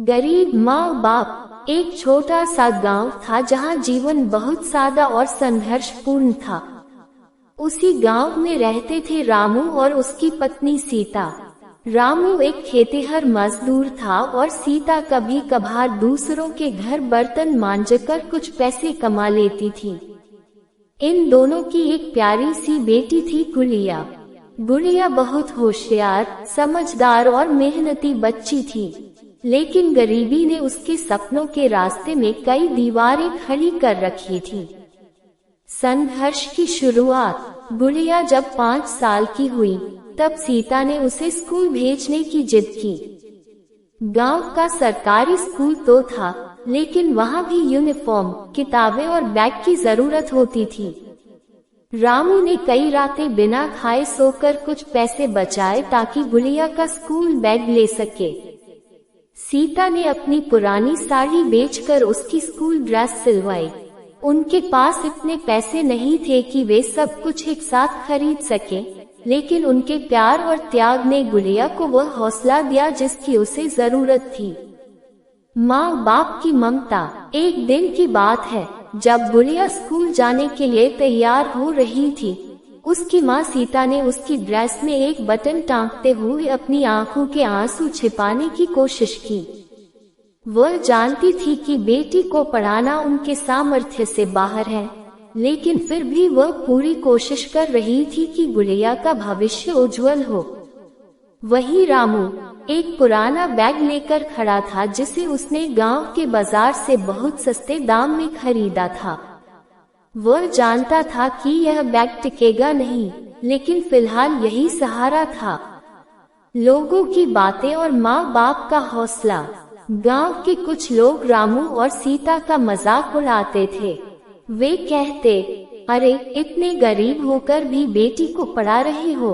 गरीब माँ बाप। एक छोटा सा गांव था जहाँ जीवन बहुत सादा और संघर्षपूर्ण था। उसी गांव में रहते थे रामू और उसकी पत्नी सीता। रामू एक खेतिहर मजदूर था और सीता कभी कभार दूसरों के घर बर्तन मांजकर कुछ पैसे कमा लेती थी। इन दोनों की एक प्यारी सी बेटी थी गुड़िया। गुड़िया बहुत होशियार, समझदार और मेहनती बच्ची थी, लेकिन गरीबी ने उसके सपनों के रास्ते में कई दीवारें खड़ी कर रखी थी। संघर्ष की शुरुआत। गुड़िया जब 5 साल की हुई तब सीता ने उसे स्कूल भेजने की जिद की। गांव का सरकारी स्कूल तो था, लेकिन वहां भी यूनिफॉर्म, किताबें और बैग की जरूरत होती थी। रामू ने कई रातें बिना खाए सोकर कुछ पैसे बचाए ताकि गुड़िया का स्कूल बैग ले सके। सीता ने अपनी पुरानी साड़ी बेचकर उसकी स्कूल ड्रेस सिलवाई। उनके पास इतने पैसे नहीं थे कि वे सब कुछ एक साथ खरीद सके, लेकिन उनके प्यार और त्याग ने गुड़िया को वह हौसला दिया जिसकी उसे जरूरत थी। माँ बाप की ममता। एक दिन की बात है, जब गुड़िया स्कूल जाने के लिए तैयार हो रही थी, उसकी माँ सीता ने उसकी ड्रेस में एक बटन टांगते हुए अपनी आंखों के आंसू छिपाने की कोशिश की। वह जानती थी कि बेटी को पढ़ाना उनके सामर्थ्य से बाहर है, लेकिन फिर भी वह पूरी कोशिश कर रही थी कि गुड़िया का भविष्य उज्जवल हो। वहीं रामू एक पुराना बैग लेकर खड़ा था जिसे उसने गांव के बाजार से बहुत सस्ते दाम में खरीदा था। वह जानता था कि यह बैग टिकेगा नहीं, लेकिन फिलहाल यही सहारा था। लोगों की बातें और माँ बाप का हौसला। गांव के कुछ लोग रामू और सीता का मजाक उड़ाते थे। वे कहते, अरे इतने गरीब होकर भी बेटी को पढ़ा रहे हो,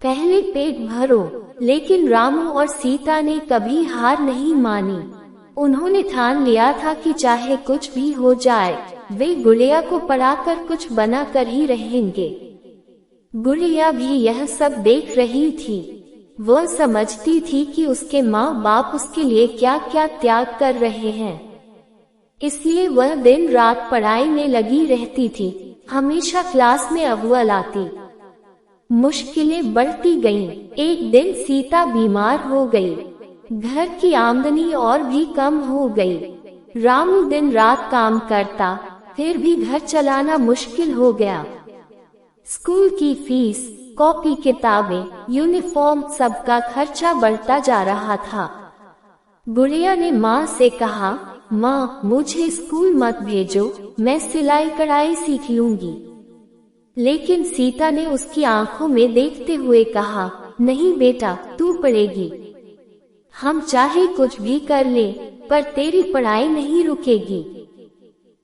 पहले पेट भरो। लेकिन रामू और सीता ने कभी हार नहीं मानी। उन्होंने ठान लिया था कि चाहे कुछ भी हो जाए, वे गुड़िया को पढ़ाकर कुछ बनाकर ही रहेंगे। गुड़िया भी यह सब देख रही थी। वह समझती थी कि उसके माँ बाप उसके लिए क्या क्या त्याग कर रहे हैं, इसलिए वह दिन रात पढ़ाई में लगी रहती थी। हमेशा क्लास में अव्वल आती। मुश्किलें बढ़ती गईं। एक दिन सीता बीमार हो गई। घर की आमदनी और भी कम हो गई। रामू दिन रात काम करता, फिर भी घर चलाना मुश्किल हो गया। स्कूल की फीस, कॉपी, किताबें, यूनिफॉर्म, सबका खर्चा बढ़ता जा रहा था। गुड़िया ने माँ से कहा, माँ मुझे स्कूल मत भेजो, मैं सिलाई कढ़ाई सीख लूंगी। लेकिन सीता ने उसकी आंखों में देखते हुए कहा, नहीं बेटा, तू पढ़ेगी। हम चाहे कुछ भी कर ले, पर तेरी पढ़ाई नहीं रुकेगी।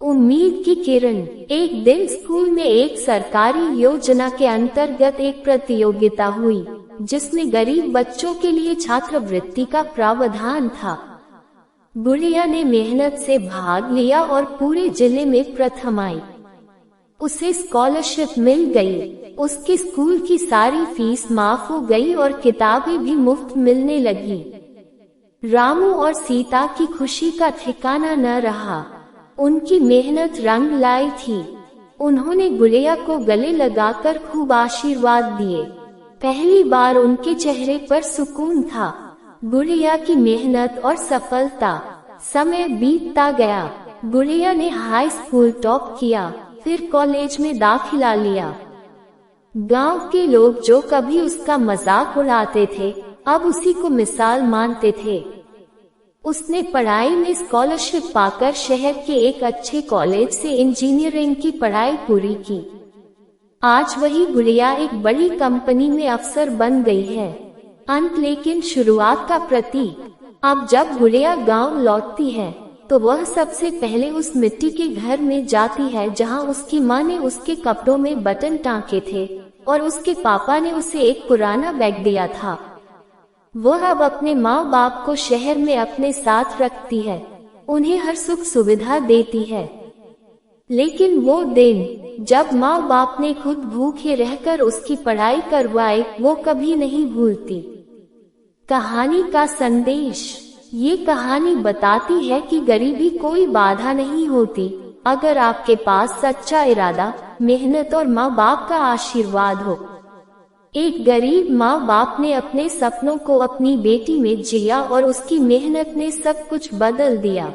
उम्मीद की किरण। एक दिन स्कूल में एक सरकारी योजना के अंतर्गत एक प्रतियोगिता हुई, जिसमें गरीब बच्चों के लिए छात्रवृत्ति का प्रावधान था। गुड़िया ने मेहनत से भाग लिया और पूरे जिले में प्रथम आई। उसे स्कॉलरशिप मिल गई। उसके स्कूल की सारी फीस माफ हो गई और किताबें भी मुफ्त मिलने लगी। रामू और सीता की खुशी का ठिकाना न रहा। उनकी मेहनत रंग लाई थी। उन्होंने गुड़िया को गले लगाकर खूब आशीर्वाद दिए। पहली बार उनके चेहरे पर सुकून था। गुड़िया की मेहनत और सफलता। समय बीतता गया। गुड़िया ने हाई स्कूल टॉप किया, फिर कॉलेज में दाखिला लिया। गांव के लोग जो कभी उसका मजाक उड़ाते थे, अब उसी को मिसाल मानते थे। उसने पढ़ाई में स्कॉलरशिप पाकर शहर के एक अच्छे कॉलेज से इंजीनियरिंग की पढ़ाई पूरी की। आज वही गुड़िया एक बड़ी कंपनी में अफसर बन गई है। अंत लेकिन शुरुआत का प्रतीक। अब जब गुड़िया गांव लौटती है, तो वह सबसे पहले उस मिट्टी के घर में जाती है जहां उसकी माँ ने उसके कपड़ों में बटन टाँके थे और उसके पापा ने उसे एक पुराना बैग दिया था। वह अब अपने माँ बाप को शहर में अपने साथ रखती है, उन्हें हर सुख सुविधा देती है। लेकिन वो दिन जब माँ बाप ने खुद भूखे रहकर उसकी पढ़ाई करवाई, वो कभी नहीं भूलती। कहानी का संदेश। ये कहानी बताती है कि गरीबी कोई बाधा नहीं होती, अगर आपके पास सच्चा इरादा, मेहनत और माँ बाप का आशीर्वाद हो। एक गरीब माँ बाप ने अपने सपनों को अपनी बेटी में जिया और उसकी मेहनत ने सब कुछ बदल दिया।